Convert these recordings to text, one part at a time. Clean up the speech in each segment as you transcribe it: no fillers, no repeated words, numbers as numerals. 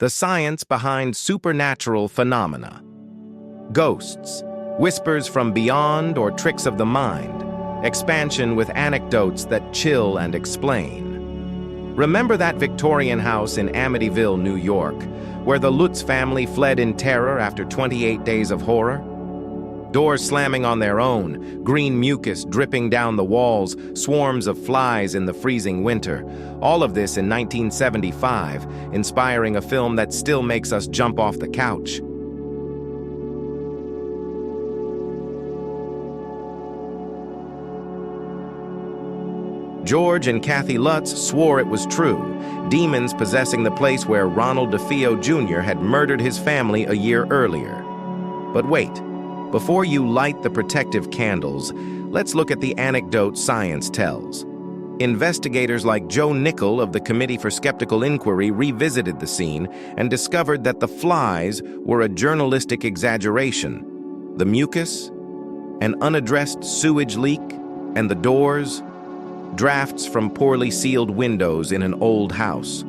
the science behind supernatural phenomena. Ghosts, whispers from beyond or tricks of the mind, expansion with anecdotes that chill and explain. Remember that Victorian house in Amityville, New York, where the Lutz family fled in terror after 28 days of horror? Doors slamming on their own, green mucus dripping down the walls, swarms of flies in the freezing winter. All of this in 1975, inspiring a film that still makes us jump off the couch. George and Kathy Lutz swore it was true, demons possessing the place where Ronald DeFeo Jr. had murdered his family a year earlier. But wait. Before you light the protective candles, let's look at the anecdote science tells. Investigators like Joe Nickel of the Committee for Skeptical Inquiry revisited the scene and discovered that the flies were a journalistic exaggeration. The mucus, an unaddressed sewage leak, and the doors, drafts from poorly sealed windows in an old house.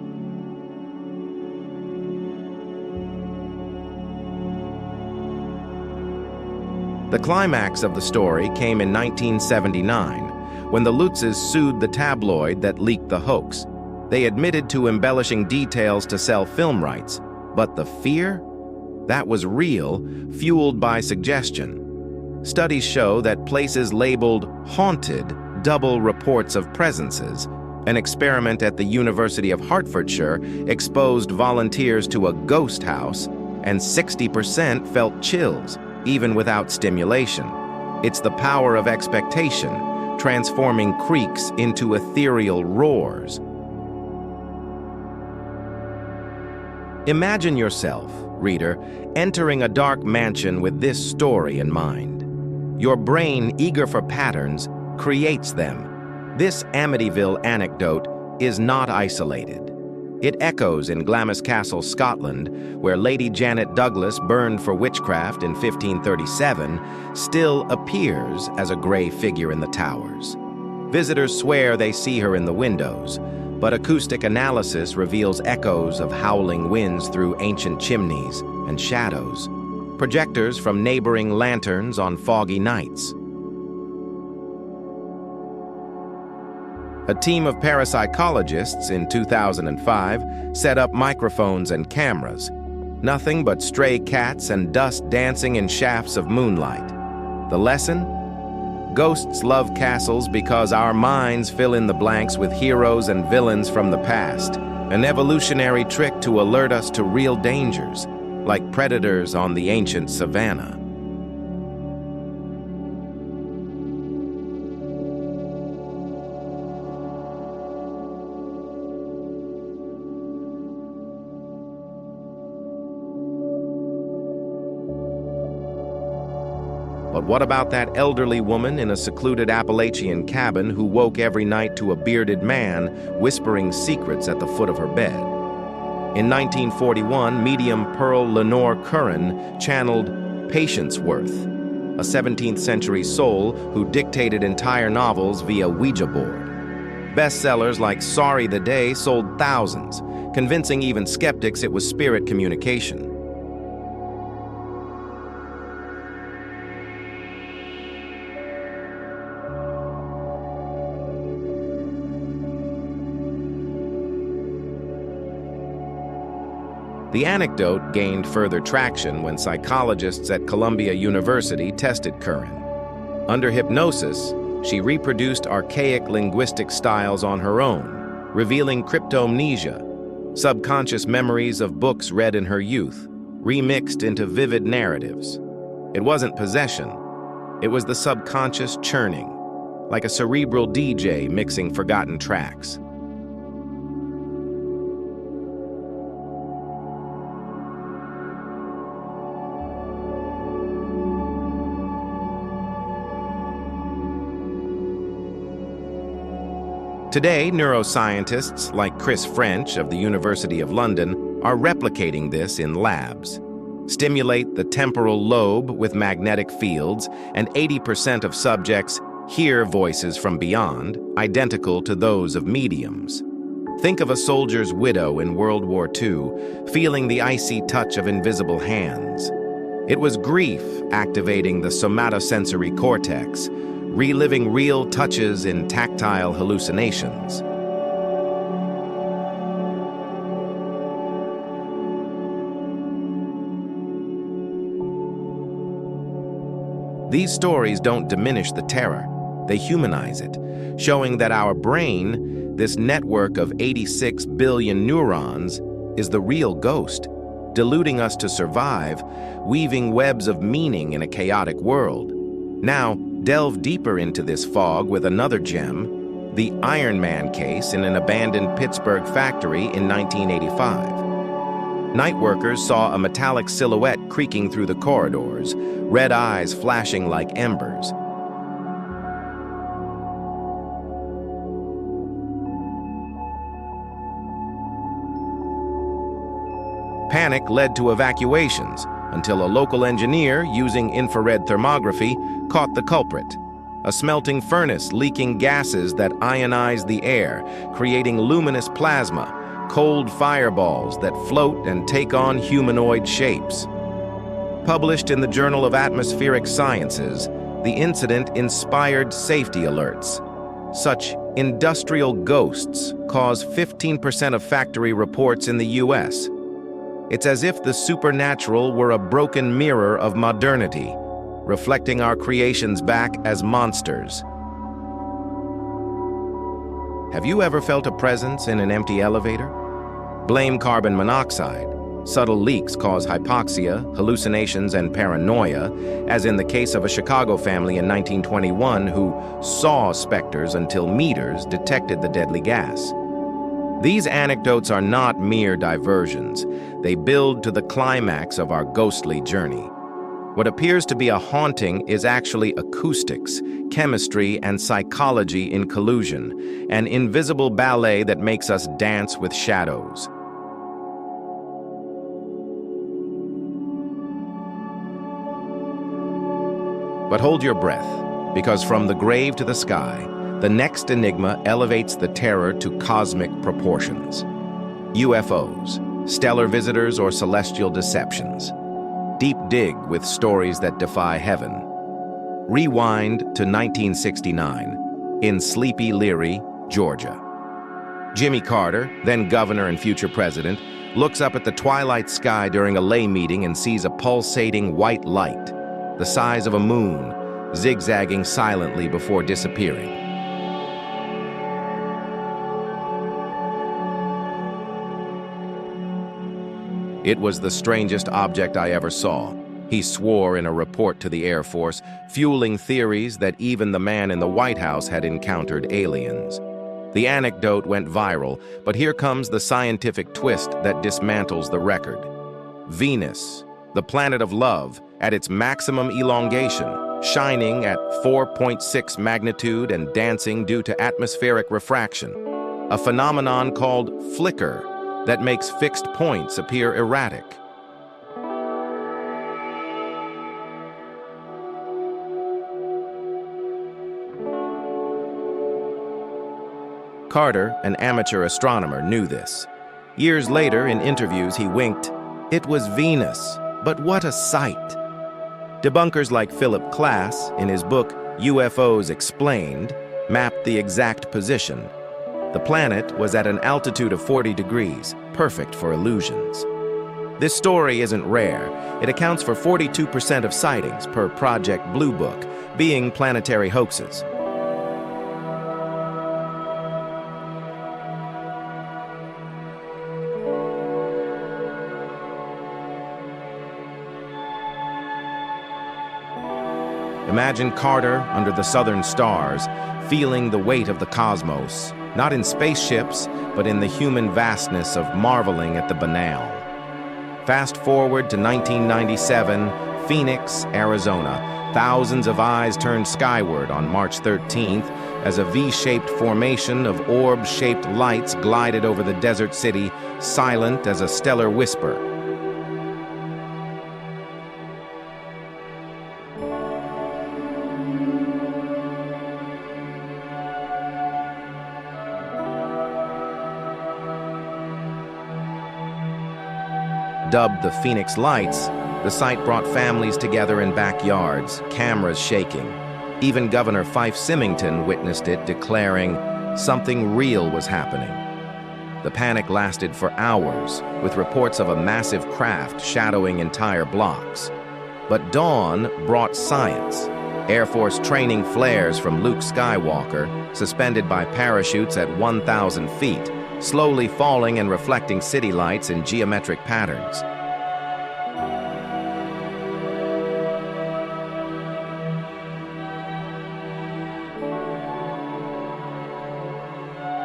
The climax of the story came in 1979, when the Lutzes sued the tabloid that leaked the hoax. They admitted to embellishing details to sell film rights, but the fear? That was real, fueled by suggestion. Studies show that places labeled haunted double reports of presences. An experiment at the University of Hertfordshire exposed volunteers to a ghost house, and 60% felt chills, even without stimulation. It's the power of expectation, transforming creaks into ethereal roars. Imagine yourself, reader, entering a dark mansion with this story in mind. Your brain, eager for patterns, creates them. This Amityville anecdote is not isolated. It echoes in Glamis Castle, Scotland, where Lady Janet Douglas, burned for witchcraft in 1537, still appears as a gray figure in the towers. Visitors swear they see her in the windows, but acoustic analysis reveals echoes of howling winds through ancient chimneys and shadows, projectors from neighboring lanterns on foggy nights. A team of parapsychologists in 2005 set up microphones and cameras. Nothing but stray cats and dust dancing in shafts of moonlight. The lesson? Ghosts love castles because our minds fill in the blanks with heroes and villains from the past. An evolutionary trick to alert us to real dangers, like predators on the ancient savannah. But what about that elderly woman in a secluded Appalachian cabin who woke every night to a bearded man whispering secrets at the foot of her bed? In 1941, medium Pearl Lenore Curran channeled Patience Worth, a 17th century soul who dictated entire novels via Ouija board. Bestsellers like Sorry the Day sold thousands, convincing even skeptics it was spirit communication. The anecdote gained further traction when psychologists at Columbia University tested Curran. Under hypnosis, she reproduced archaic linguistic styles on her own, revealing cryptomnesia, subconscious memories of books read in her youth, remixed into vivid narratives. It wasn't possession, it was the subconscious churning, like a cerebral DJ mixing forgotten tracks. Today, neuroscientists like Chris French of the University of London are replicating this in labs. Stimulate the temporal lobe with magnetic fields, and 80% of subjects hear voices from beyond, identical to those of mediums. Think of a soldier's widow in World War II, feeling the icy touch of invisible hands. It was grief activating the somatosensory cortex, reliving real touches in tactile hallucinations. These stories don't diminish the terror, they humanize it, showing that our brain, this network of 86 billion neurons, is the real ghost, deluding us to survive, weaving webs of meaning in a chaotic world. Now, delve deeper into this fog with another gem, the Iron Man case in an abandoned Pittsburgh factory in 1985. Night workers saw a metallic silhouette creaking through the corridors, red eyes flashing like embers. Panic led to evacuations until a local engineer, using infrared thermography, caught the culprit. A smelting furnace leaking gases that ionize the air, creating luminous plasma, cold fireballs that float and take on humanoid shapes. Published in the Journal of Atmospheric Sciences, the incident inspired safety alerts. Such industrial ghosts cause 15% of factory reports in the US. It's as if the supernatural were a broken mirror of modernity, reflecting our creations back as monsters. Have you ever felt a presence in an empty elevator? Blame carbon monoxide. Subtle leaks cause hypoxia, hallucinations, and paranoia, as in the case of a Chicago family in 1921 who saw specters until meters detected the deadly gas. These anecdotes are not mere diversions. They build to the climax of our ghostly journey. What appears to be a haunting is actually acoustics, chemistry, and psychology in collusion, an invisible ballet that makes us dance with shadows. But hold your breath, because from the grave to the sky, the next enigma elevates the terror to cosmic proportions. UFOs, stellar visitors, or celestial deceptions. Deep dig with stories that defy heaven. Rewind to 1969, in Sleepy Leary, Georgia. Jimmy Carter, then governor and future president, looks up at the twilight sky during a lay meeting and sees a pulsating white light, the size of a moon, zigzagging silently before disappearing. It was the strangest object I ever saw, he swore in a report to the Air Force, fueling theories that even the man in the White House had encountered aliens. The anecdote went viral, but here comes the scientific twist that dismantles the record. Venus, the planet of love, at its maximum elongation, shining at 4.6 magnitude and dancing due to atmospheric refraction, a phenomenon called flicker that makes fixed points appear erratic. Carter, an amateur astronomer, knew this. Years later, in interviews, he winked, "It was Venus, but what a sight." Debunkers like Philip Klass, in his book UFOs Explained, mapped the exact position. The planet was at an altitude of 40 degrees, perfect for illusions. This story isn't rare. It accounts for 42% of sightings per Project Blue Book being planetary hoaxes. Imagine Carter under the southern stars, feeling the weight of the cosmos, not in spaceships, but in the human vastness of marveling at the banal. Fast forward to 1997, Phoenix, Arizona. Thousands of eyes turned skyward on March 13th as a V-shaped formation of orb-shaped lights glided over the desert city, silent as a stellar whisper. Dubbed the Phoenix Lights, the sight brought families together in backyards, cameras shaking. Even Governor Fife Symington witnessed it, declaring something real was happening. The panic lasted for hours, with reports of a massive craft shadowing entire blocks. But dawn brought science. Air Force training flares from Luke Skywalker, suspended by parachutes at 1,000 feet, slowly falling and reflecting city lights in geometric patterns.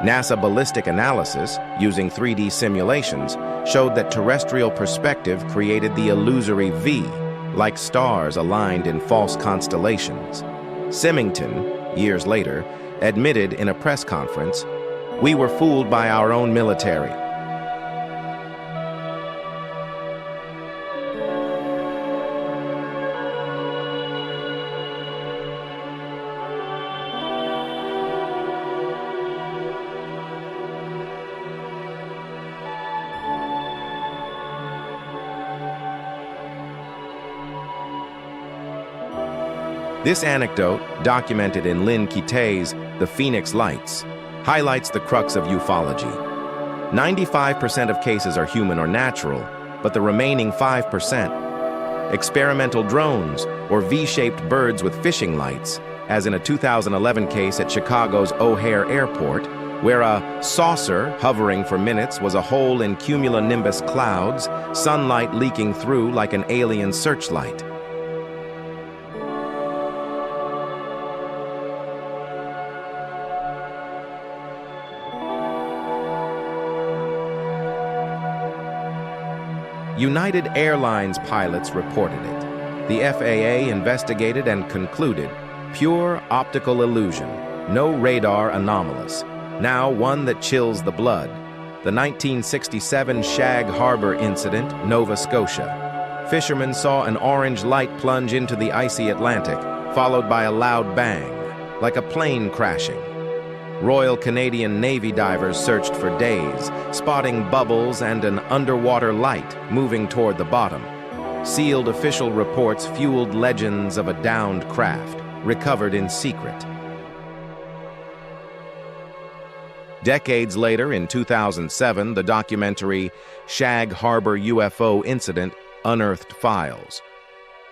NASA ballistic analysis, using 3D simulations, showed that terrestrial perspective created the illusory V, like stars aligned in false constellations. Symington, years later, admitted in a press conference, "We were fooled by our own military." This anecdote, documented in Lynn Kitay's The Phoenix Lights, highlights the crux of ufology. 95% of cases are human or natural, but the remaining 5%, experimental drones or V-shaped birds with fishing lights, as in a 2011 case at Chicago's O'Hare Airport, where a saucer hovering for minutes was a hole in cumulonimbus clouds, sunlight leaking through like an alien searchlight. United Airlines pilots reported it. The FAA investigated and concluded pure optical illusion, no radar anomalous. Now one that chills the blood. The 1967 Shag Harbor incident, Nova Scotia. Fishermen saw an orange light plunge into the icy Atlantic, followed by a loud bang, like a plane crashing. Royal Canadian Navy divers searched for days, spotting bubbles and an underwater light moving toward the bottom. Sealed official reports fueled legends of a downed craft, recovered in secret. Decades later, in 2007, the documentary Shag Harbor UFO Incident unearthed files.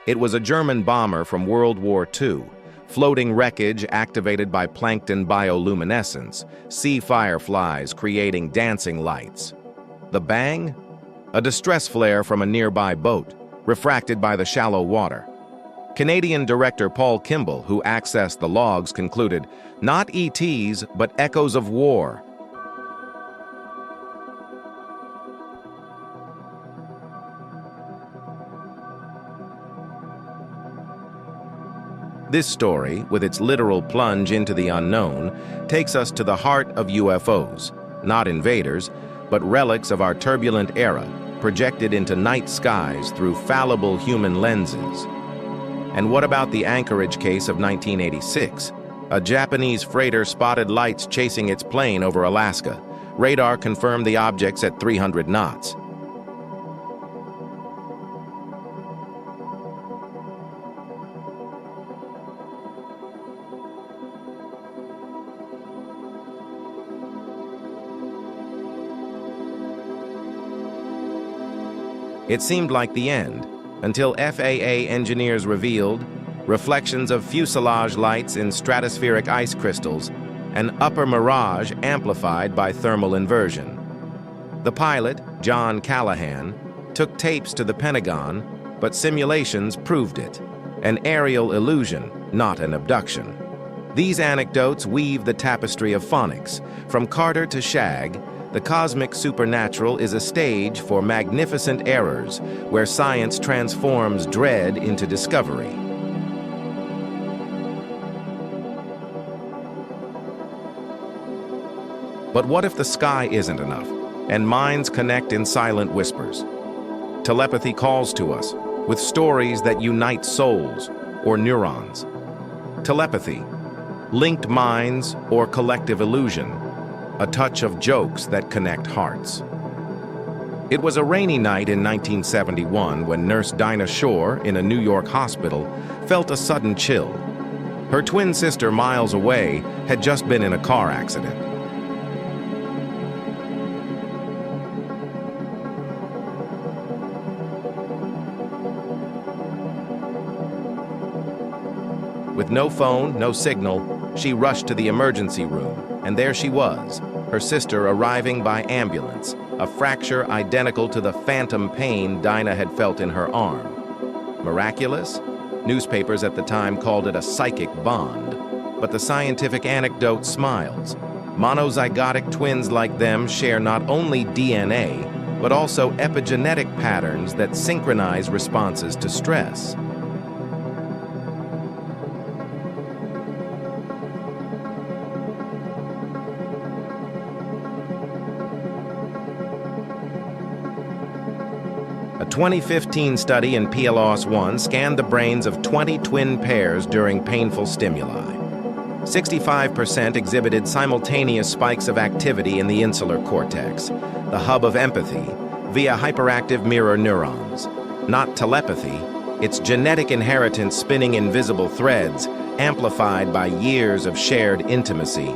It was a German bomber from World War II, floating wreckage activated by plankton bioluminescence, sea fireflies creating dancing lights. The bang? A distress flare from a nearby boat, refracted by the shallow water. Canadian director Paul Kimball, who accessed the logs, concluded, not ETs, but echoes of war. This story, with its literal plunge into the unknown, takes us to the heart of UFOs, not invaders, but relics of our turbulent era, projected into night skies through fallible human lenses. And what about the Anchorage case of 1986? A Japanese freighter spotted lights chasing its plane over Alaska. Radar confirmed the objects at 300 knots. It seemed like the end, until FAA engineers revealed reflections of fuselage lights in stratospheric ice crystals, an upper mirage amplified by thermal inversion. The pilot, John Callahan, took tapes to the Pentagon, but simulations proved it, an aerial illusion, not an abduction. These anecdotes weave the tapestry of phonics. From Carter to Shag, the cosmic supernatural is a stage for magnificent errors, where science transforms dread into discovery. But what if the sky isn't enough, and minds connect in silent whispers? Telepathy calls to us, with stories that unite souls, or neurons. Telepathy, linked minds, or collective illusion, a touch of jokes that connect hearts. It was a rainy night in 1971 when nurse Dinah Shore, in a New York hospital, felt a sudden chill. Her twin sister, miles away, had just been in a car accident. With no phone, no signal, she rushed to the emergency room, and there she was, her sister arriving by ambulance, a fracture identical to the phantom pain Dinah had felt in her arm. Miraculous? Newspapers at the time called it a psychic bond, but the scientific anecdote smiles. Monozygotic twins like them share not only DNA, but also epigenetic patterns that synchronize responses to stress. A 2015 study in PLOS-1 scanned the brains of 20 twin pairs during painful stimuli. 65% exhibited simultaneous spikes of activity in the insular cortex, the hub of empathy, via hyperactive mirror neurons. Not telepathy, it's genetic inheritance spinning invisible threads, amplified by years of shared intimacy.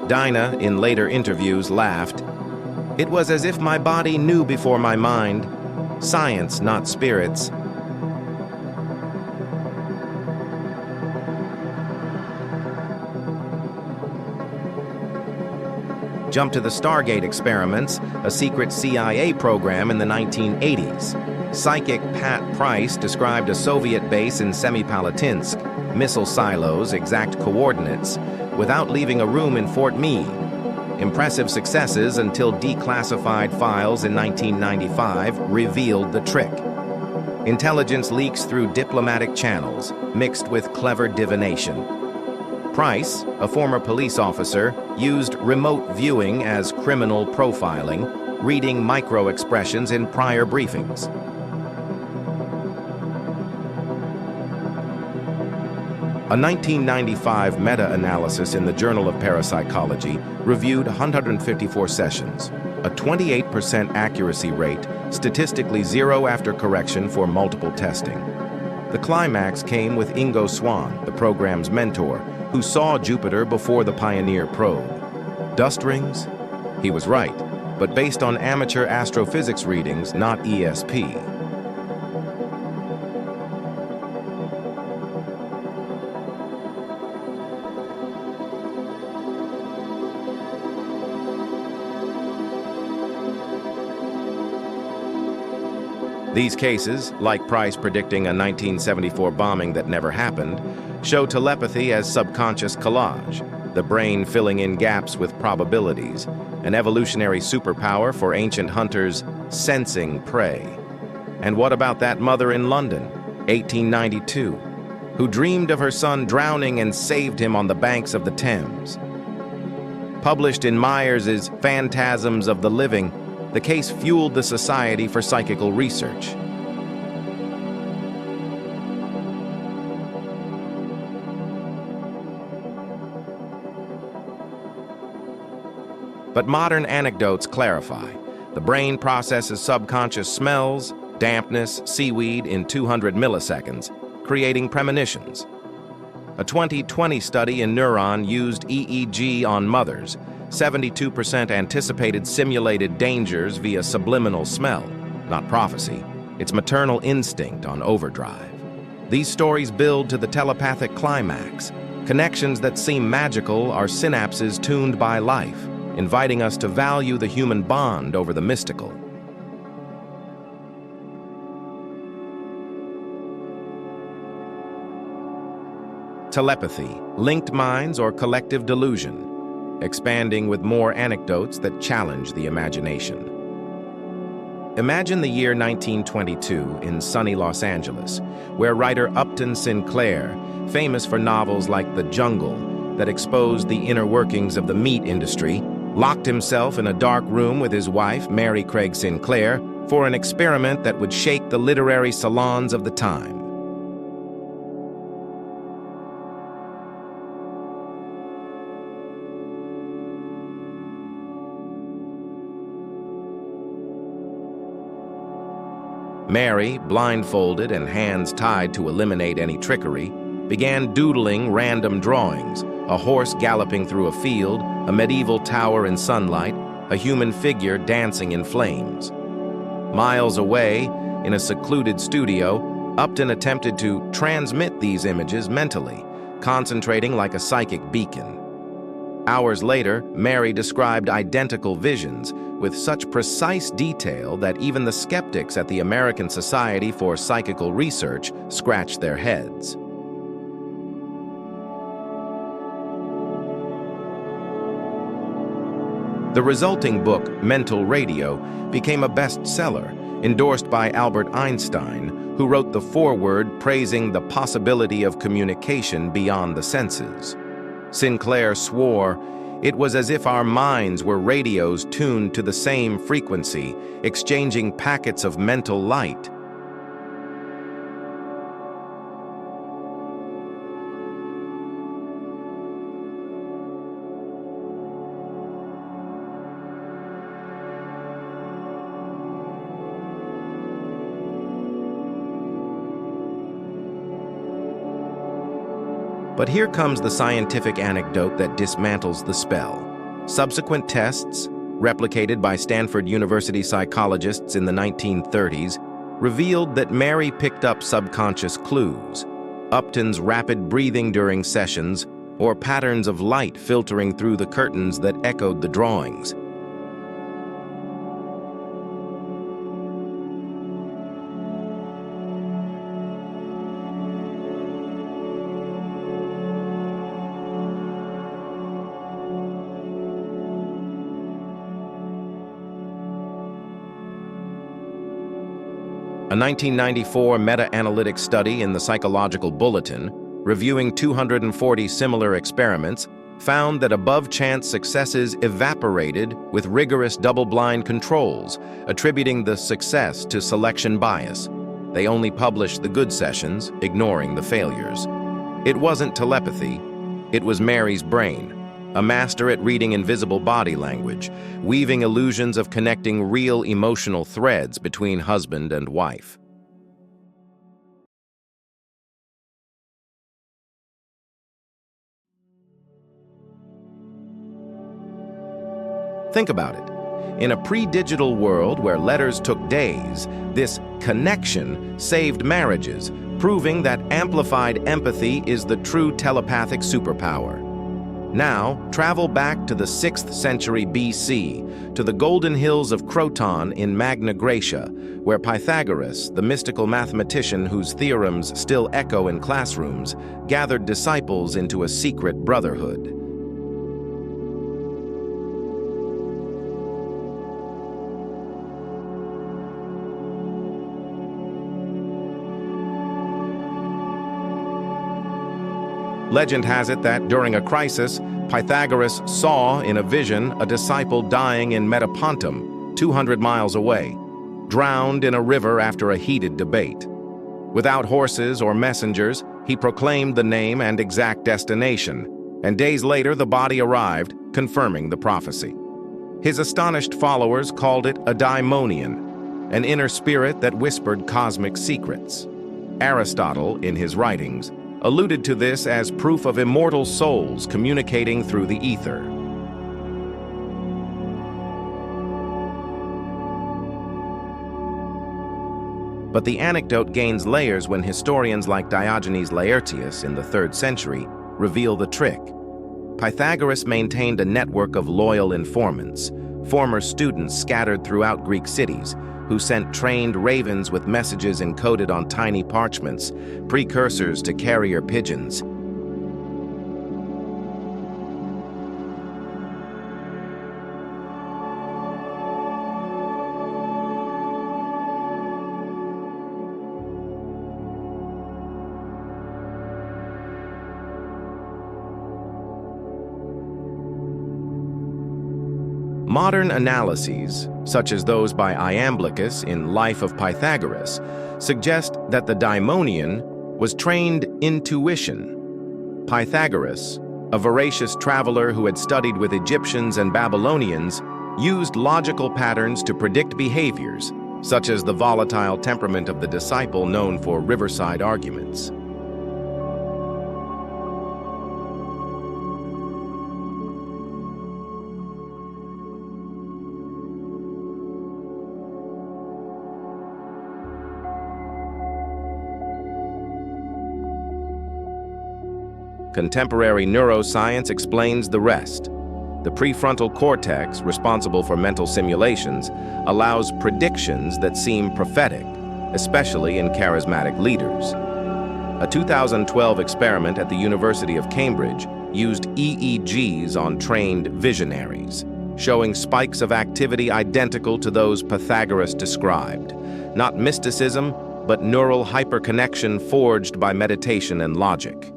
Dinah, in later interviews, laughed. "It was as if my body knew before my mind. Science, not spirits." Jump to the Stargate experiments, a secret CIA program in the 1980s. Psychic Pat Price described a Soviet base in Semipalatinsk, missile silos, exact coordinates, without leaving a room in Fort Meade. Impressive successes until declassified files in 1995 revealed the trick. Intelligence leaks through diplomatic channels, mixed with clever divination. Price, a former police officer, used remote viewing as criminal profiling, reading micro-expressions in prior briefings. A 1995 meta-analysis in the Journal of Parapsychology reviewed 154 sessions, a 28% accuracy rate, statistically zero after correction for multiple testing. The climax came with Ingo Swann, the program's mentor, who saw Jupiter before the Pioneer probe. Dust rings? He was right, but based on amateur astrophysics readings, not ESP. These cases, like Price predicting a 1974 bombing that never happened, show telepathy as subconscious collage, the brain filling in gaps with probabilities, an evolutionary superpower for ancient hunters sensing prey. And what about that mother in London, 1892, who dreamed of her son drowning and saved him on the banks of the Thames? Published in Myers's Phantasms of the Living, the case fueled the Society for Psychical Research. But modern anecdotes clarify. The brain processes subconscious smells, dampness, seaweed in 200 milliseconds, creating premonitions. A 2020 study in Neuron used EEG on mothers. 72% anticipated simulated dangers via subliminal smell, not prophecy. It's maternal instinct on overdrive. These stories build to the telepathic climax. Connections that seem magical are synapses tuned by life, inviting us to value the human bond over the mystical. Telepathy, linked minds or collective delusion, expanding with more anecdotes that challenge the imagination. Imagine the year 1922 in sunny Los Angeles, where writer Upton Sinclair, famous for novels like The Jungle that exposed the inner workings of the meat industry, locked himself in a dark room with his wife, Mary Craig Sinclair, for an experiment that would shake the literary salons of the time. Mary, blindfolded and hands tied to eliminate any trickery, began doodling random drawings: a horse galloping through a field, a medieval tower in sunlight, a human figure dancing in flames. Miles away, in a secluded studio, Upton attempted to transmit these images mentally, concentrating like a psychic beacon. Hours later, Mary described identical visions with such precise detail that even the skeptics at the American Society for Psychical Research scratched their heads. The resulting book, Mental Radio, became a bestseller, endorsed by Albert Einstein, who wrote the foreword praising the possibility of communication beyond the senses. Sinclair swore, "It was as if our minds were radios tuned to the same frequency, exchanging packets of mental light." But here comes the scientific anecdote that dismantles the spell. Subsequent tests, replicated by Stanford University psychologists in the 1930s, revealed that Mary picked up subconscious clues: Upton's rapid breathing during sessions, or patterns of light filtering through the curtains that echoed the drawings. A 1994 meta-analytic study in the Psychological Bulletin, reviewing 240 similar experiments, found that above-chance successes evaporated with rigorous double-blind controls, attributing the success to selection bias. They only published the good sessions, ignoring the failures. It wasn't telepathy, it was Mary's brain, a master at reading invisible body language, weaving illusions of connecting real emotional threads between husband and wife. Think about it. In a pre-digital world where letters took days, this connection saved marriages, proving that amplified empathy is the true telepathic superpower. Now, travel back to the 6th century BC, to the golden hills of Croton in Magna Graecia, where Pythagoras, the mystical mathematician whose theorems still echo in classrooms, gathered disciples into a secret brotherhood. Legend has it that during a crisis, Pythagoras saw in a vision a disciple dying in Metapontum, 200 miles away, drowned in a river after a heated debate. Without horses or messengers, he proclaimed the name and exact destination, and days later the body arrived, confirming the prophecy. His astonished followers called it a daimonion, an inner spirit that whispered cosmic secrets. Aristotle, in his writings, alluded to this as proof of immortal souls communicating through the ether. But the anecdote gains layers when historians like Diogenes Laertius in the 3rd century reveal the trick. Pythagoras maintained a network of loyal informants, former students scattered throughout Greek cities, who sent trained ravens with messages encoded on tiny parchments, precursors to carrier pigeons. Modern analyses, such as those by Iamblichus in Life of Pythagoras, suggest that the daimonion was trained intuition. Pythagoras, a voracious traveler who had studied with Egyptians and Babylonians, used logical patterns to predict behaviors, such as the volatile temperament of the disciple known for riverside arguments. Contemporary neuroscience explains the rest. The prefrontal cortex, responsible for mental simulations, allows predictions that seem prophetic, especially in charismatic leaders. A 2012 experiment at the University of Cambridge used EEGs on trained visionaries, showing spikes of activity identical to those Pythagoras described. Not mysticism, but neural hyperconnection forged by meditation and logic.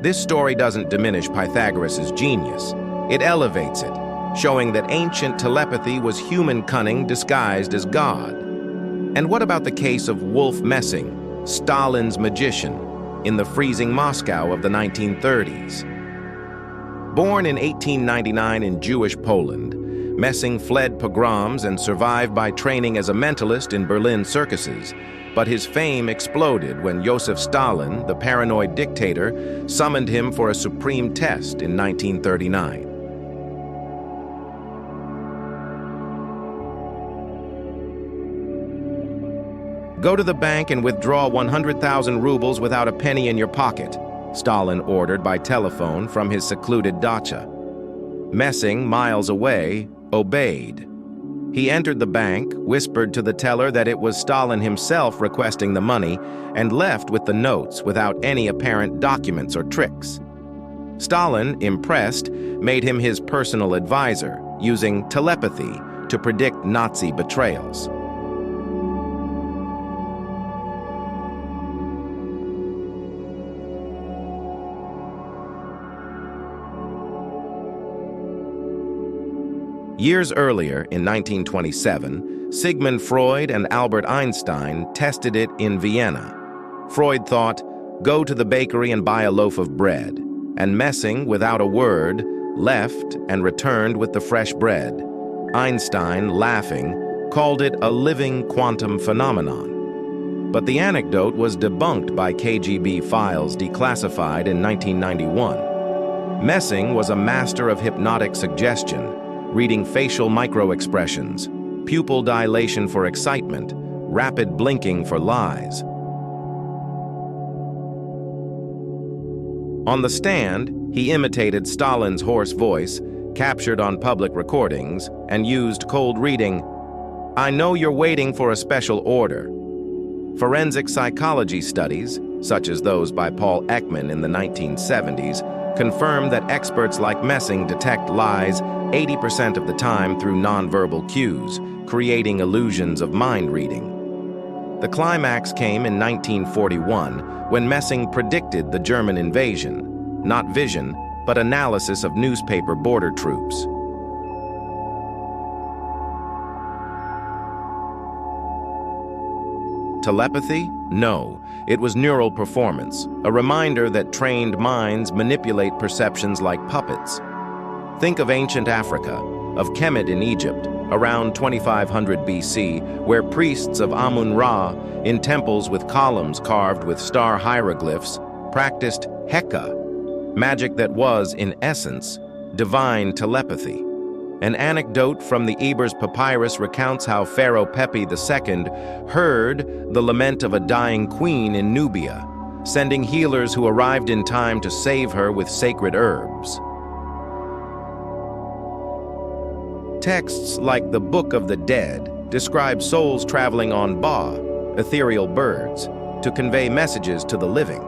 This story doesn't diminish Pythagoras' genius. It elevates it, showing that ancient telepathy was human cunning disguised as God. And what about the case of Wolf Messing, Stalin's magician, in the freezing Moscow of the 1930s? Born in 1899 in Jewish Poland, Messing fled pogroms and survived by training as a mentalist in Berlin circuses. But his fame exploded when Joseph Stalin, the paranoid dictator, summoned him for a supreme test in 1939. Go to the bank and withdraw 100,000 rubles without a penny in your pocket, Stalin ordered by telephone from his secluded dacha. Messing, miles away, obeyed. He entered the bank, whispered to the teller that it was Stalin himself requesting the money, and left with the notes without any apparent documents or tricks. Stalin, impressed, made him his personal advisor, using telepathy to predict Nazi betrayals. Years earlier, in 1927, Sigmund Freud and Albert Einstein tested it in Vienna. Freud thought, "Go to the bakery and buy a loaf of bread," and Messing, without a word, left and returned with the fresh bread. Einstein, laughing, called it a living quantum phenomenon. But the anecdote was debunked by KGB files declassified in 1991. Messing was a master of hypnotic suggestion, reading facial micro-expressions, pupil dilation for excitement, rapid blinking for lies. On the stand, he imitated Stalin's hoarse voice, captured on public recordings, and used cold reading. "I know you're waiting for a special order." Forensic psychology studies, such as those by Paul Ekman in the 1970s, confirm that experts like Messing detect lies 80% of the time through nonverbal cues, creating illusions of mind reading. The climax came in 1941 when Messing predicted the German invasion, not vision, but analysis of newspaper border troops. Telepathy? No, it was neural performance, a reminder that trained minds manipulate perceptions like puppets. Think of ancient Africa, of Kemet in Egypt, around 2500 BC, where priests of Amun-Ra, in temples with columns carved with star hieroglyphs, practiced Heka, magic that was, in essence, divine telepathy. An anecdote from the Ebers Papyrus recounts how Pharaoh Pepi II heard the lament of a dying queen in Nubia, sending healers who arrived in time to save her with sacred herbs. Texts like the Book of the Dead describe souls traveling on Ba, ethereal birds, to convey messages to the living.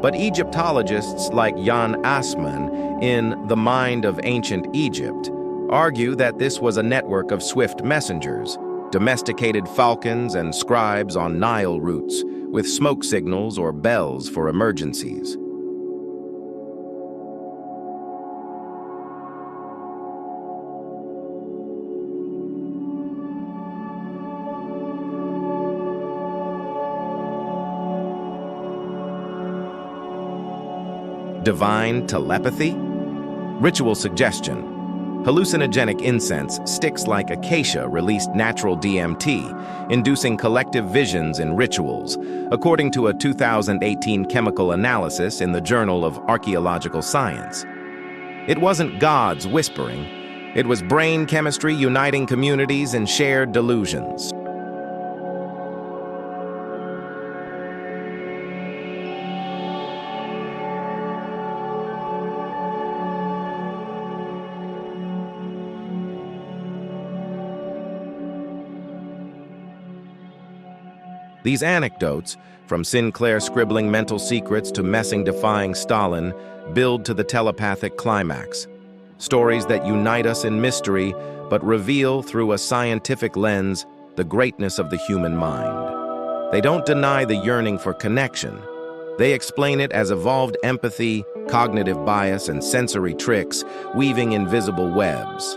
But Egyptologists like Jan Assmann in The Mind of Ancient Egypt argue that this was a network of swift messengers, domesticated falcons and scribes on Nile routes, with smoke signals or bells for emergencies. Divine telepathy? Ritual suggestion. Hallucinogenic incense sticks like acacia released natural DMT, inducing collective visions in rituals, according to a 2018 chemical analysis in the Journal of Archaeological Science. It wasn't gods whispering, it was brain chemistry uniting communities in shared delusions. These anecdotes, from Sinclair scribbling mental secrets to Messing defying Stalin, build to the telepathic climax. Stories that unite us in mystery, but reveal through a scientific lens the greatness of the human mind. They don't deny the yearning for connection. They explain it as evolved empathy, cognitive bias, and sensory tricks, weaving invisible webs.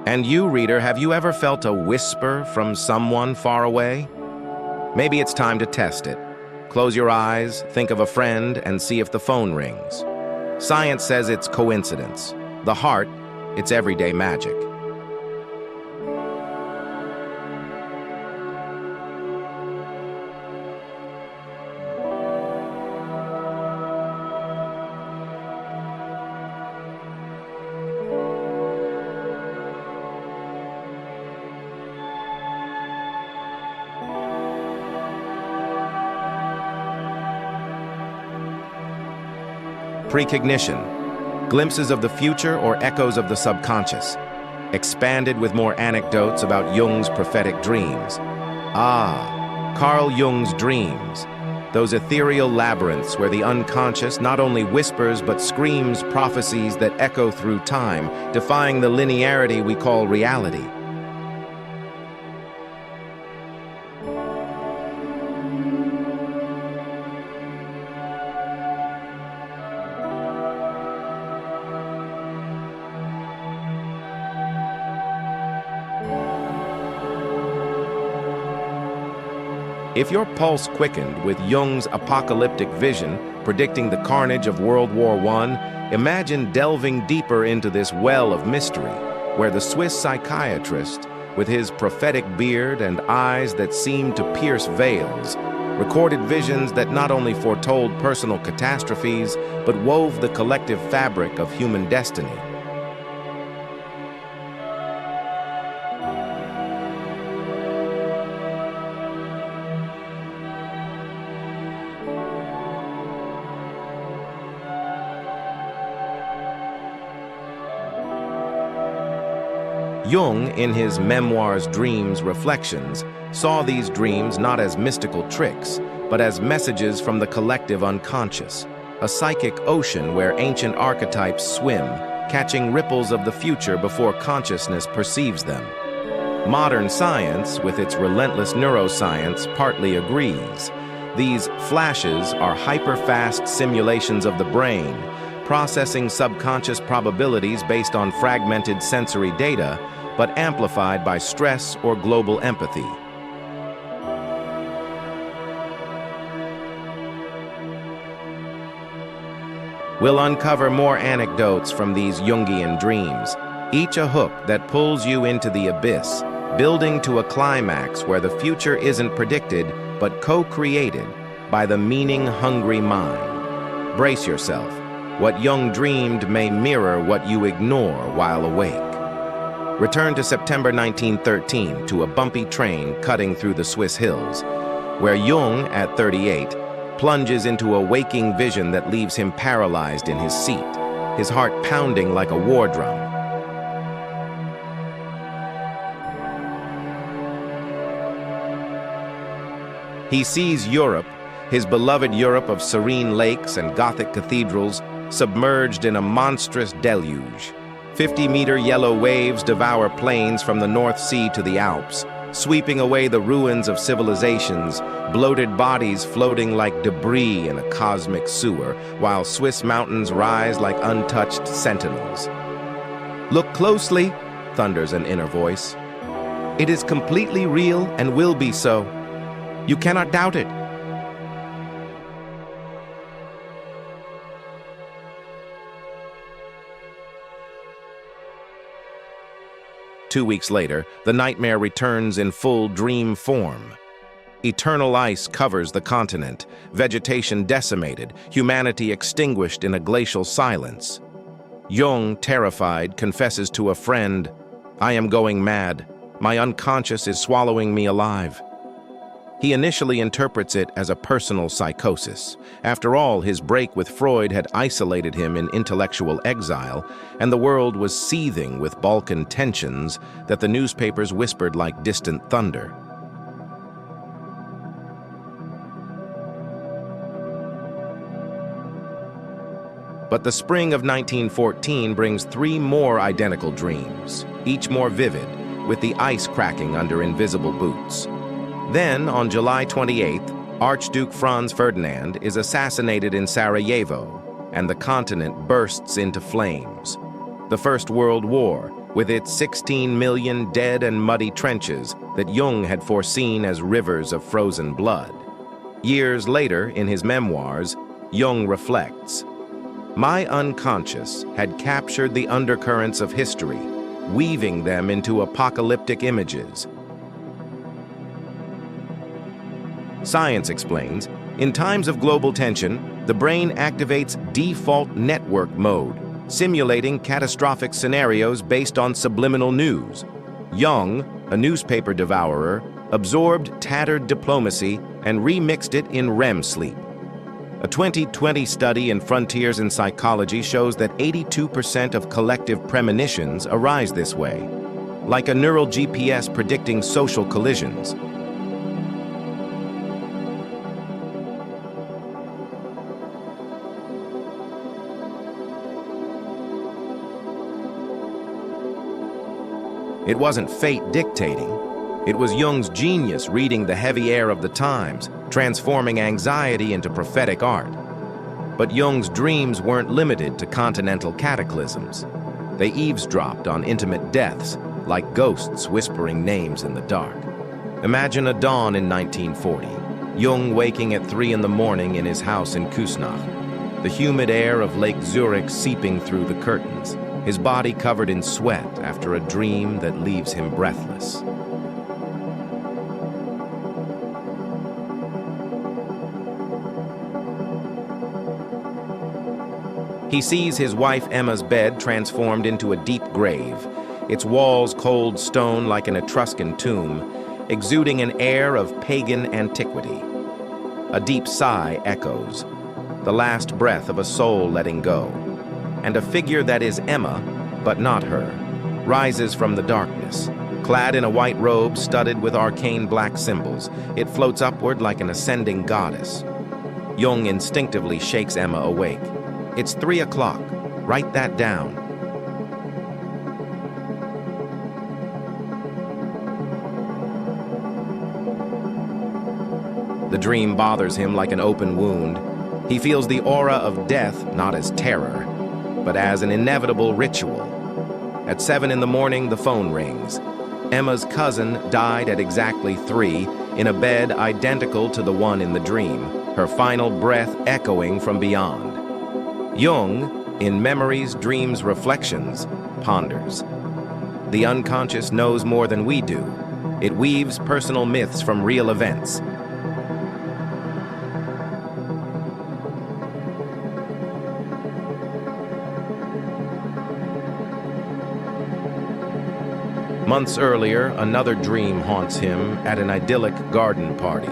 And you, reader, have you ever felt a whisper from someone far away? Maybe it's time to test it. Close your eyes, think of a friend, and see if the phone rings. Science says it's coincidence. The heart, it's everyday magic. Precognition, glimpses of the future or echoes of the subconscious, expanded with more anecdotes about Jung's prophetic dreams. Carl Jung's dreams, those ethereal labyrinths where the unconscious not only whispers but screams prophecies that echo through time, defying the linearity we call reality. If your pulse quickened with Jung's apocalyptic vision, predicting the carnage of World War I, imagine delving deeper into this well of mystery, where the Swiss psychiatrist, with his prophetic beard and eyes that seemed to pierce veils, recorded visions that not only foretold personal catastrophes, but wove the collective fabric of human destiny. Jung, in his memoirs Dreams Reflections, saw these dreams not as mystical tricks, but as messages from the collective unconscious, a psychic ocean where ancient archetypes swim, catching ripples of the future before consciousness perceives them. Modern science, with its relentless neuroscience, partly agrees. These flashes are hyper-fast simulations of the brain, processing subconscious probabilities based on fragmented sensory data, but amplified by stress or global empathy. We'll uncover more anecdotes from these Jungian dreams, each a hook that pulls you into the abyss, building to a climax where the future isn't predicted, but co-created by the meaning-hungry mind. Brace yourself. What Jung dreamed may mirror what you ignore while awake. Return to September 1913 to a bumpy train cutting through the Swiss hills, where Jung, at 38, plunges into a waking vision that leaves him paralyzed in his seat, his heart pounding like a war drum. He sees Europe, his beloved Europe of serene lakes and Gothic cathedrals, submerged in a monstrous deluge. 50-meter yellow waves devour plains from the North Sea to the Alps, sweeping away the ruins of civilizations, bloated bodies floating like debris in a cosmic sewer, while Swiss mountains rise like untouched sentinels. "Look closely," thunders an inner voice. "It is completely real and will be so. You cannot doubt it." Two weeks later, the nightmare returns in full dream form. Eternal ice covers the continent, vegetation decimated, humanity extinguished in a glacial silence. Jung, terrified, confesses to a friend, "I am going mad. My unconscious is swallowing me alive." He initially interprets it as a personal psychosis. After all, his break with Freud had isolated him in intellectual exile, and the world was seething with Balkan tensions that the newspapers whispered like distant thunder. But the spring of 1914 brings 3 more identical dreams, each more vivid, with the ice cracking under invisible boots. Then, on July 28th, Archduke Franz Ferdinand is assassinated in Sarajevo, and the continent bursts into flames. The First World War, with its 16 million dead and muddy trenches that Jung had foreseen as rivers of frozen blood. Years later, in his memoirs, Jung reflects, "My unconscious had captured the undercurrents of history, weaving them into apocalyptic images." Science explains, in times of global tension, the brain activates default network mode, simulating catastrophic scenarios based on subliminal news. Jung, a newspaper devourer, absorbed tattered diplomacy and remixed it in REM sleep. A 2020 study in Frontiers in Psychology shows that 82% of collective premonitions arise this way, like a neural GPS predicting social collisions. It wasn't fate dictating. It was Jung's genius reading the heavy air of the times, transforming anxiety into prophetic art. But Jung's dreams weren't limited to continental cataclysms. They eavesdropped on intimate deaths, like ghosts whispering names in the dark. Imagine a dawn in 1940, Jung waking at 3 in the morning in his house in Küsnacht, the humid air of Lake Zurich seeping through the curtains, his body covered in sweat after a dream that leaves him breathless. He sees his wife Emma's bed transformed into a deep grave, its walls cold stone like an Etruscan tomb, exuding an air of pagan antiquity. A deep sigh echoes, the last breath of a soul letting go, and a figure that is Emma, but not her, rises from the darkness. Clad in a white robe studded with arcane black symbols, it floats upward like an ascending goddess. Jung instinctively shakes Emma awake. "It's 3 o'clock. Write that down." The dream bothers him like an open wound. He feels the aura of death not as terror, but as an inevitable ritual. At 7 in the morning, the phone rings. Emma's cousin died at exactly 3 in a bed identical to the one in the dream, her final breath echoing from beyond. Jung, in Memories, Dreams, Reflections, ponders. The unconscious knows more than we do. It weaves personal myths from real events. Months earlier, another dream haunts him at an idyllic garden party.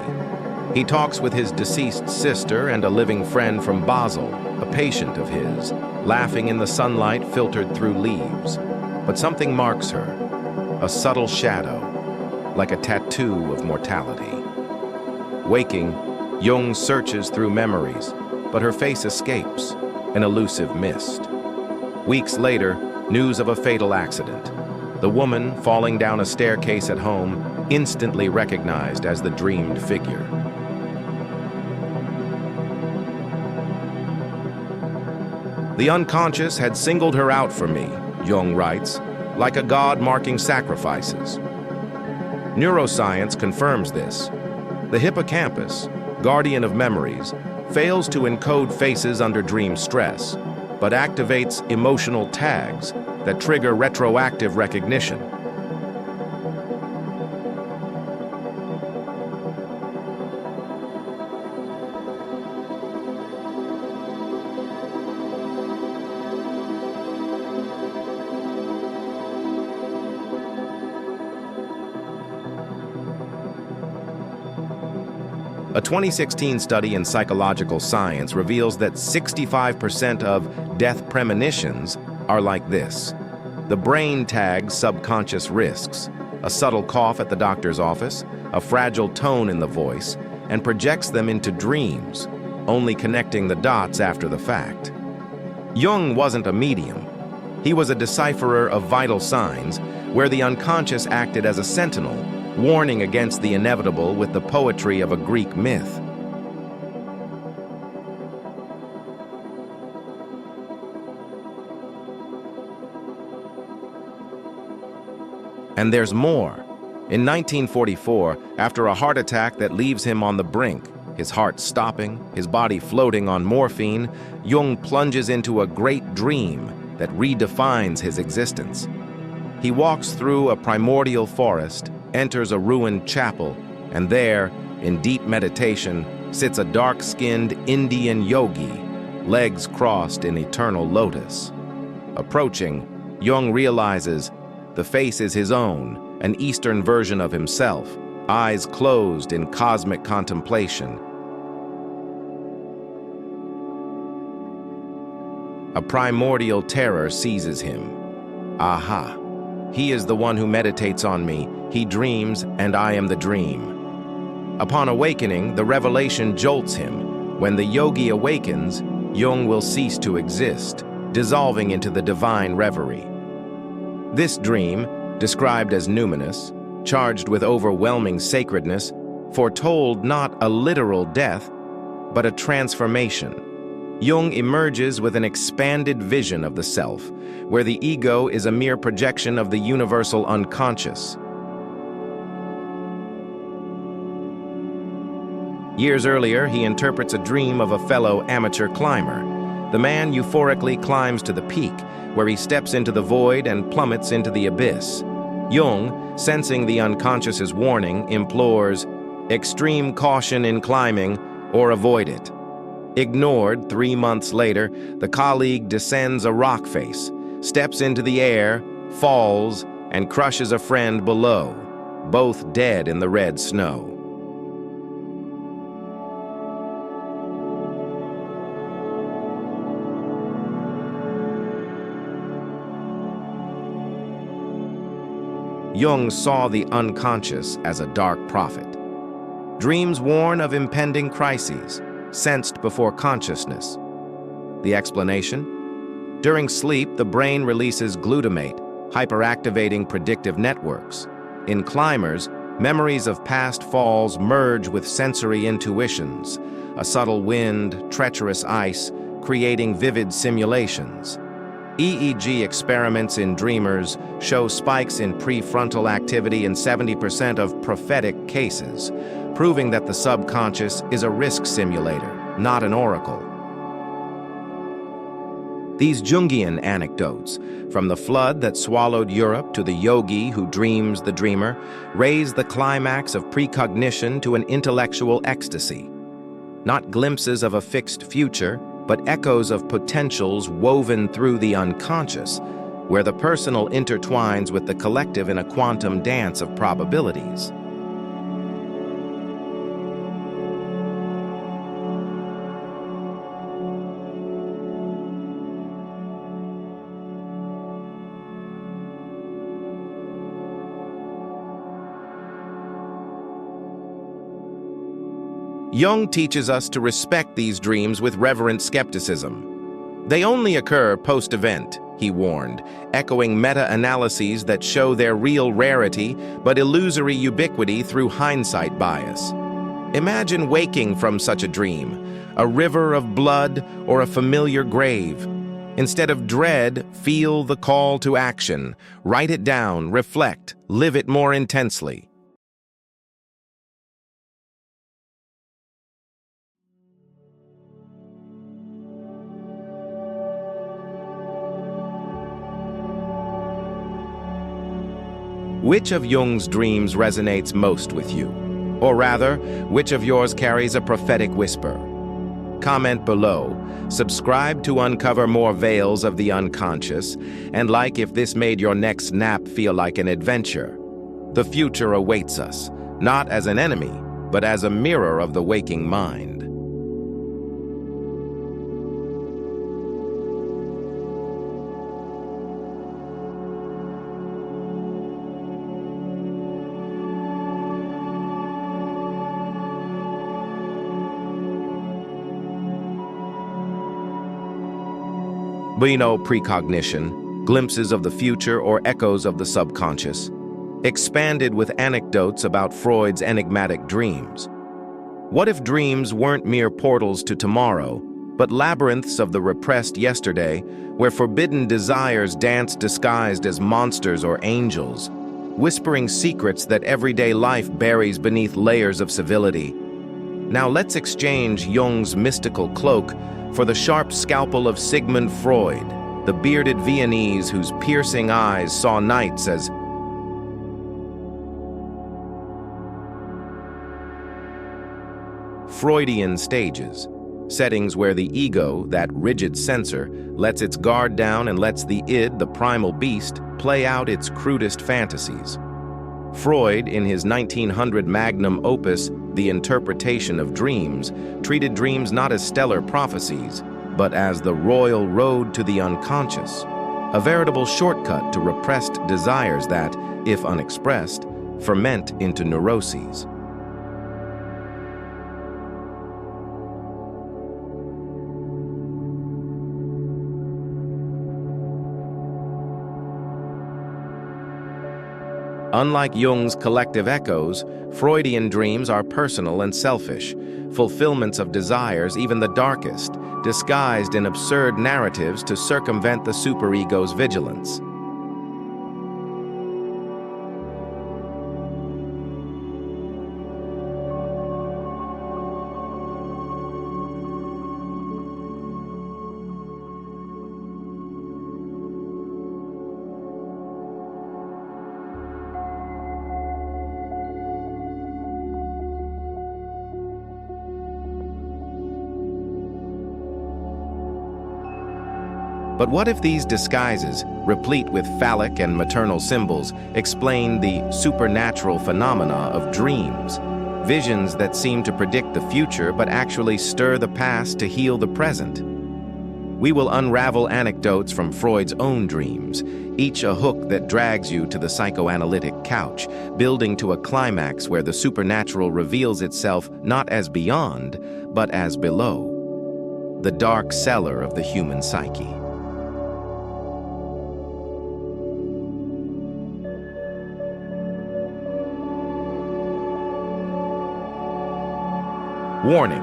He talks with his deceased sister and a living friend from Basel, a patient of his, laughing in the sunlight filtered through leaves. But something marks her, a subtle shadow, like a tattoo of mortality. Waking, Jung searches through memories, but her face escapes, an elusive mist. Weeks later, news of a fatal accident. The woman, falling down a staircase at home, instantly recognized as the dreamed figure. The unconscious had singled her out for me, Jung writes, like a god marking sacrifices. Neuroscience confirms this. The hippocampus, guardian of memories, fails to encode faces under dream stress, but activates emotional tags that trigger retroactive recognition. A 2016 study in psychological science reveals that 65% of death premonitions are like this. The brain tags subconscious risks, a subtle cough at the doctor's office, a fragile tone in the voice, and projects them into dreams, only connecting the dots after the fact. Jung wasn't a medium. He was a decipherer of vital signs, where the unconscious acted as a sentinel, warning against the inevitable with the poetry of a Greek myth. And there's more. In 1944, after a heart attack that leaves him on the brink, his heart stopping, his body floating on morphine, Jung plunges into a great dream that redefines his existence. He walks through a primordial forest, enters a ruined chapel, and there, in deep meditation, sits a dark-skinned Indian yogi, legs crossed in eternal lotus. Approaching, Jung realizes the face is his own, an Eastern version of himself, eyes closed in cosmic contemplation. A primordial terror seizes him. Aha! He is the one who meditates on me. He dreams, and I am the dream. Upon awakening, the revelation jolts him. When the yogi awakens, Jung will cease to exist, dissolving into the divine reverie. This dream, described as numinous, charged with overwhelming sacredness, foretold not a literal death, but a transformation. Jung emerges with an expanded vision of the self, where the ego is a mere projection of the universal unconscious. Years earlier, he interprets a dream of a fellow amateur climber. The man euphorically climbs to the peak, where he steps into the void and plummets into the abyss. Jung, sensing the unconscious's warning, implores, "Extreme caution in climbing, or avoid it." Ignored, 3 months later, the colleague descends a rock face, steps into the air, falls, and crushes a friend below, both dead in the red snow. Jung saw the unconscious as a dark prophet. Dreams warn of impending crises, sensed before consciousness. The explanation? During sleep, the brain releases glutamate, hyperactivating predictive networks. In climbers, memories of past falls merge with sensory intuitions, a subtle wind, treacherous ice, creating vivid simulations. EEG experiments in dreamers show spikes in prefrontal activity in 70% of prophetic cases, proving that the subconscious is a risk simulator, not an oracle. These Jungian anecdotes, from the flood that swallowed Europe to the yogi who dreams the dreamer, raise the climax of precognition to an intellectual ecstasy. Not glimpses of a fixed future, but echoes of potentials woven through the unconscious, where the personal intertwines with the collective in a quantum dance of probabilities. Jung teaches us to respect these dreams with reverent skepticism. They only occur post-event, he warned, echoing meta-analyses that show their real rarity but illusory ubiquity through hindsight bias. Imagine waking from such a dream, a river of blood or a familiar grave. Instead of dread, feel the call to action. Write it down, reflect, live it more intensely. Which of Jung's dreams resonates most with you? Or rather, which of yours carries a prophetic whisper? Comment below, subscribe to uncover more veils of the unconscious, and like if this made your next nap feel like an adventure. The future awaits us, not as an enemy, but as a mirror of the waking mind. Precognition, glimpses of the future or echoes of the subconscious, expanded with anecdotes about Freud's enigmatic dreams. What if dreams weren't mere portals to tomorrow, but labyrinths of the repressed yesterday, where forbidden desires dance disguised as monsters or angels, whispering secrets that everyday life buries beneath layers of civility? Now let's exchange Jung's mystical cloak for the sharp scalpel of Sigmund Freud, the bearded Viennese whose piercing eyes saw nights as Freudian stages, settings where the ego, that rigid censor, lets its guard down and lets the id, the primal beast, play out its crudest fantasies. Freud, in his 1900 magnum opus, The Interpretation of Dreams, treated dreams not as stellar prophecies, but as the royal road to the unconscious, a veritable shortcut to repressed desires that, if unexpressed, ferment into neuroses. Unlike Jung's collective echoes, Freudian dreams are personal and selfish, fulfillments of desires, even the darkest, disguised in absurd narratives to circumvent the superego's vigilance. But what if these disguises, replete with phallic and maternal symbols, explain the supernatural phenomena of dreams? Visions that seem to predict the future but actually stir the past to heal the present. We will unravel anecdotes from Freud's own dreams, each a hook that drags you to the psychoanalytic couch, building to a climax where the supernatural reveals itself not as beyond, but as below. The dark cellar of the human psyche. Warning: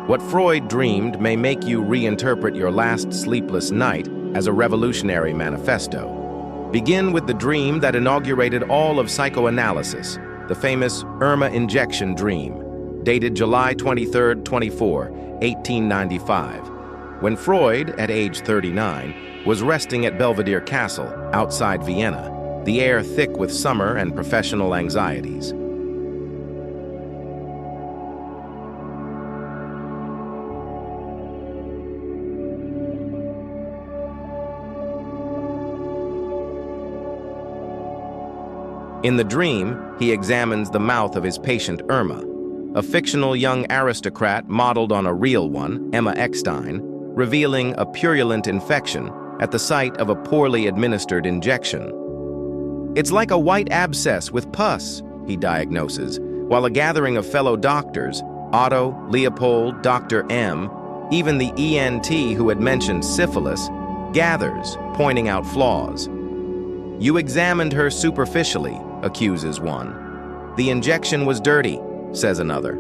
what Freud dreamed may make you reinterpret your last sleepless night as a revolutionary manifesto. Begin with the dream that inaugurated all of psychoanalysis, the famous Irma injection dream, dated July 23, 1895, when Freud, at age 39, was resting at Belvedere Castle, outside Vienna, the air thick with summer and professional anxieties. In the dream, he examines the mouth of his patient Irma, a fictional young aristocrat modeled on a real one, Emma Eckstein, revealing a purulent infection at the site of a poorly administered injection. "It's like a white abscess with pus," he diagnoses, while a gathering of fellow doctors, Otto, Leopold, Dr. M, even the ENT who had mentioned syphilis, gathers, pointing out flaws. "You examined her superficially," accuses one. "The injection was dirty," says another.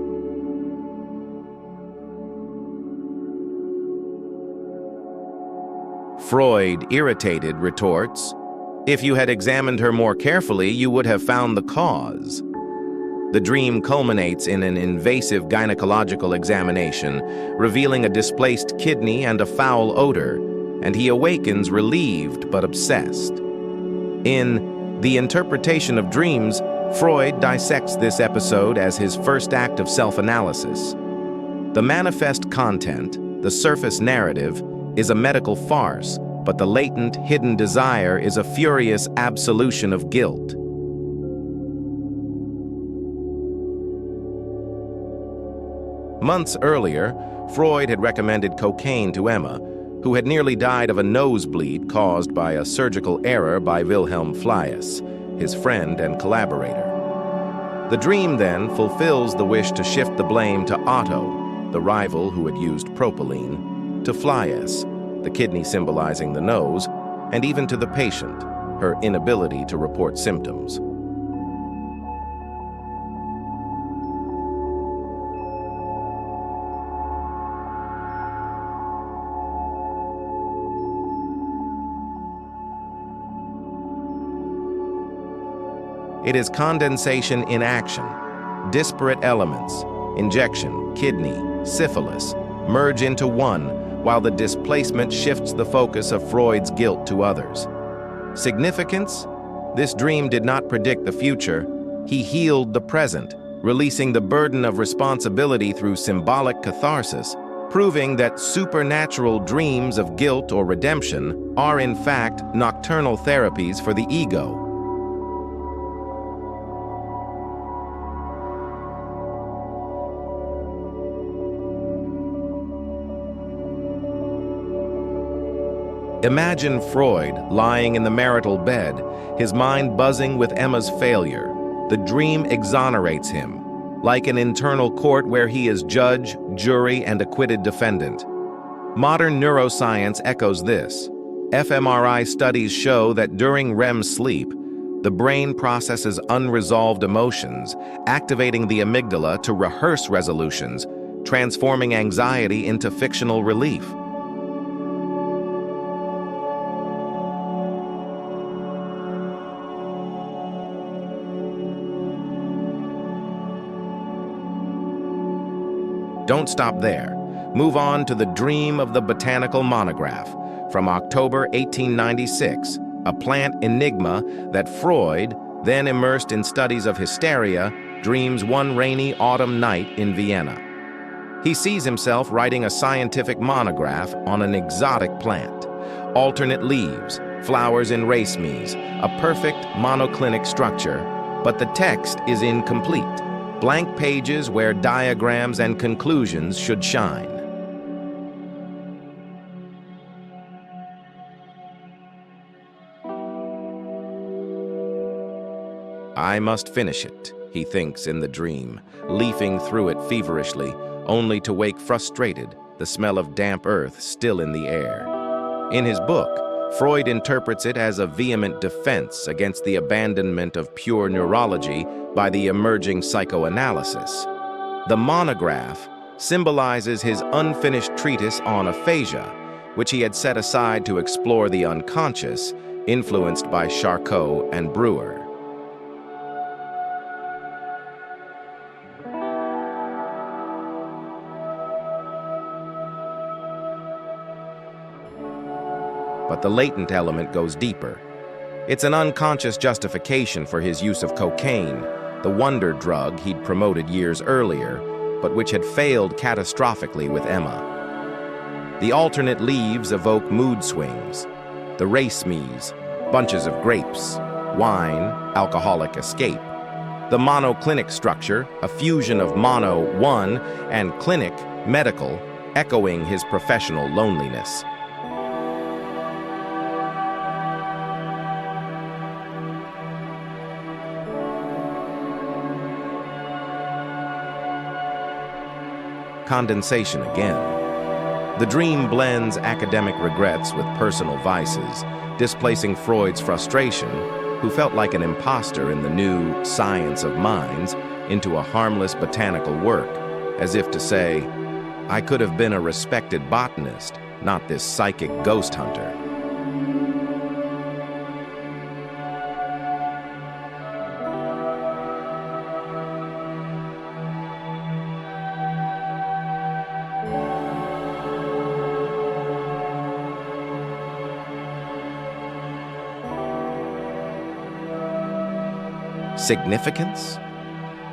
Freud, irritated, retorts, "If you had examined her more carefully, you would have found the cause." The dream culminates in an invasive gynecological examination, revealing a displaced kidney and a foul odor, and he awakens relieved but obsessed. In The Interpretation of Dreams, Freud dissects this episode as his first act of self-analysis. The manifest content, the surface narrative, is a medical farce, but the latent, hidden desire is a furious absolution of guilt. Months earlier, Freud had recommended cocaine to Emma, who had nearly died of a nosebleed caused by a surgical error by Wilhelm Fliess, his friend and collaborator. The dream then fulfills the wish to shift the blame to Otto, the rival who had used propylene, to Fliess, the kidney symbolizing the nose, and even to the patient, her inability to report symptoms. It is condensation in action. Disparate elements, injection, kidney, syphilis, merge into one, while the displacement shifts the focus of Freud's guilt to others. Significance? This dream did not predict the future. He healed the present, releasing the burden of responsibility through symbolic catharsis, proving that supernatural dreams of guilt or redemption are in fact nocturnal therapies for the ego. Imagine Freud lying in the marital bed, his mind buzzing with Emma's failure. The dream exonerates him, like an internal court where he is judge, jury, and acquitted defendant. Modern neuroscience echoes this. fMRI studies show that during REM sleep, the brain processes unresolved emotions, activating the amygdala to rehearse resolutions, transforming anxiety into fictional relief. Don't stop there. Move on to The Dream of the Botanical Monograph from October 1896, a plant enigma that Freud, then immersed in studies of hysteria, dreams one rainy autumn night in Vienna. He sees himself writing a scientific monograph on an exotic plant. Alternate leaves, flowers in racemes, a perfect monoclinic structure, but the text is incomplete. Blank pages where diagrams and conclusions should shine. I must finish it, he thinks in the dream, leafing through it feverishly, only to wake frustrated, the smell of damp earth still in the air. In his book, Freud interprets it as a vehement defense against the abandonment of pure neurology by the emerging psychoanalysis. The monograph symbolizes his unfinished treatise on aphasia, which he had set aside to explore the unconscious, influenced by Charcot and Breuer. But the latent element goes deeper. It's an unconscious justification for his use of cocaine, the wonder drug he'd promoted years earlier, but which had failed catastrophically with Emma. The alternate leaves evoke mood swings, the racemes, bunches of grapes, wine, alcoholic escape. The monoclinic structure, a fusion of mono, one, and clinic, medical, echoing his professional loneliness. Condensation again. The dream blends academic regrets with personal vices, displacing Freud's frustration, who felt like an imposter in the new science of minds, into a harmless botanical work, as if to say, I could have been a respected botanist, not this psychic ghost hunter. Significance?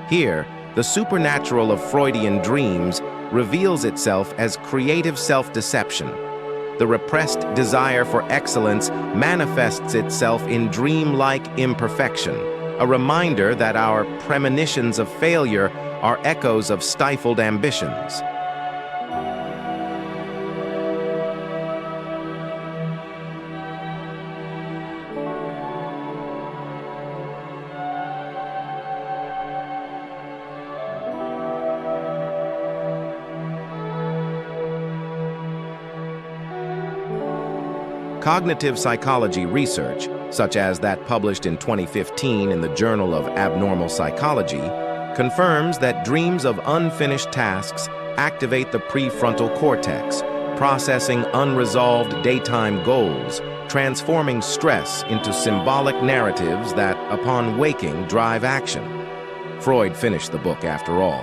Here, the supernatural of Freudian dreams reveals itself as creative self-deception. The repressed desire for excellence manifests itself in dream-like imperfection, a reminder that our premonitions of failure are echoes of stifled ambitions. Cognitive psychology research, such as that published in 2015 in the Journal of Abnormal Psychology, confirms that dreams of unfinished tasks activate the prefrontal cortex, processing unresolved daytime goals, transforming stress into symbolic narratives that, upon waking, drive action. Freud finished the book after all.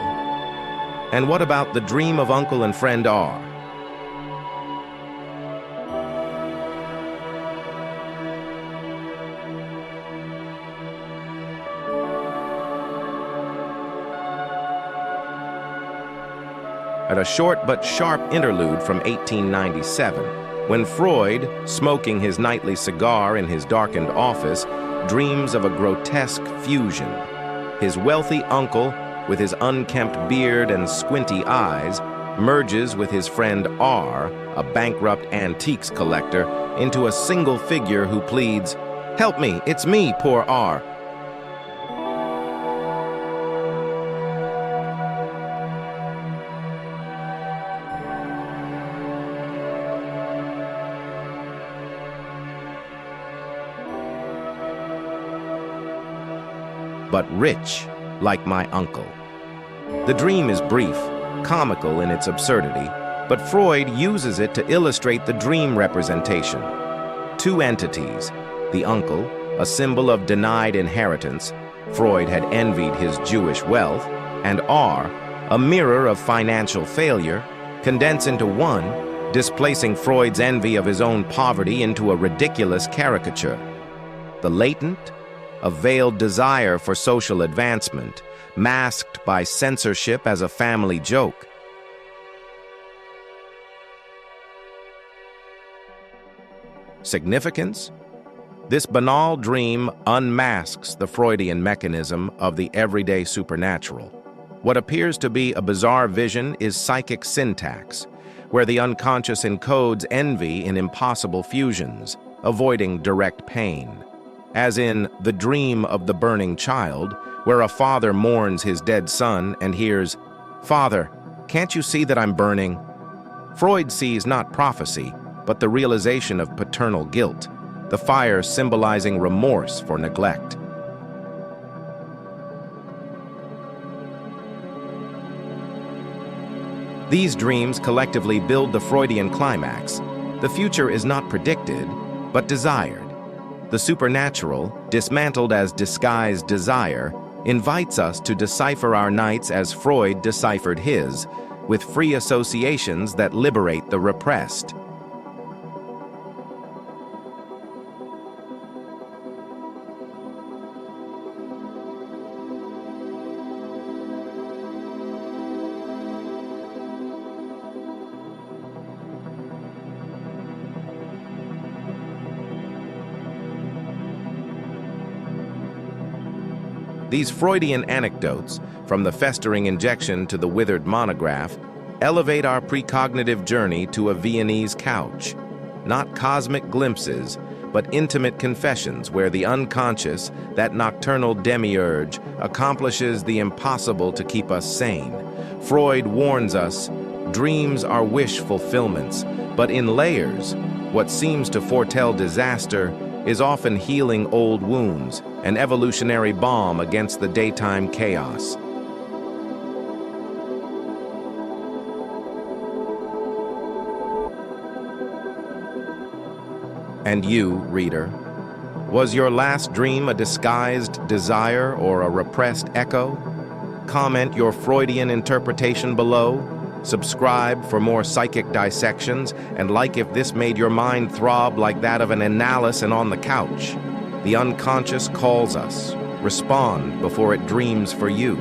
And what about the dream of Uncle and Friend R? At a short but sharp interlude from 1897, when Freud, smoking his nightly cigar in his darkened office, dreams of a grotesque fusion. His wealthy uncle, with his unkempt beard and squinty eyes, merges with his friend R, a bankrupt antiques collector, into a single figure who pleads, "Help me, it's me, poor R." But rich, like my uncle. The dream is brief, comical in its absurdity, but Freud uses it to illustrate the dream representation. Two entities, the uncle, a symbol of denied inheritance, Freud had envied his Jewish wealth, and R, a mirror of financial failure, condense into one, displacing Freud's envy of his own poverty into a ridiculous caricature. The latent, a veiled desire for social advancement, masked by censorship as a family joke. Significance? This banal dream unmasks the Freudian mechanism of the everyday supernatural. What appears to be a bizarre vision is psychic syntax, where the unconscious encodes envy in impossible fusions, avoiding direct pain. As in The Dream of the Burning Child, where a father mourns his dead son and hears, "Father, can't you see that I'm burning?" Freud sees not prophecy, but the realization of paternal guilt, the fire symbolizing remorse for neglect. These dreams collectively build the Freudian climax. The future is not predicted, but desired. The supernatural, dismantled as disguised desire, invites us to decipher our nights as Freud deciphered his, with free associations that liberate the repressed. These Freudian anecdotes, from the festering injection to the withered monograph, elevate our precognitive journey to a Viennese couch. Not cosmic glimpses, but intimate confessions where the unconscious, that nocturnal demiurge, accomplishes the impossible to keep us sane. Freud warns us, Dreams are wish fulfillments, but in layers, what seems to foretell disaster is often healing old wounds, an evolutionary balm against the daytime chaos. And you, reader, was your last dream a disguised desire or a repressed echo? Comment your Freudian interpretation below, subscribe for more psychic dissections, and like if this made your mind throb like that of an analyst on the couch. The unconscious calls us. Respond before it dreams for you.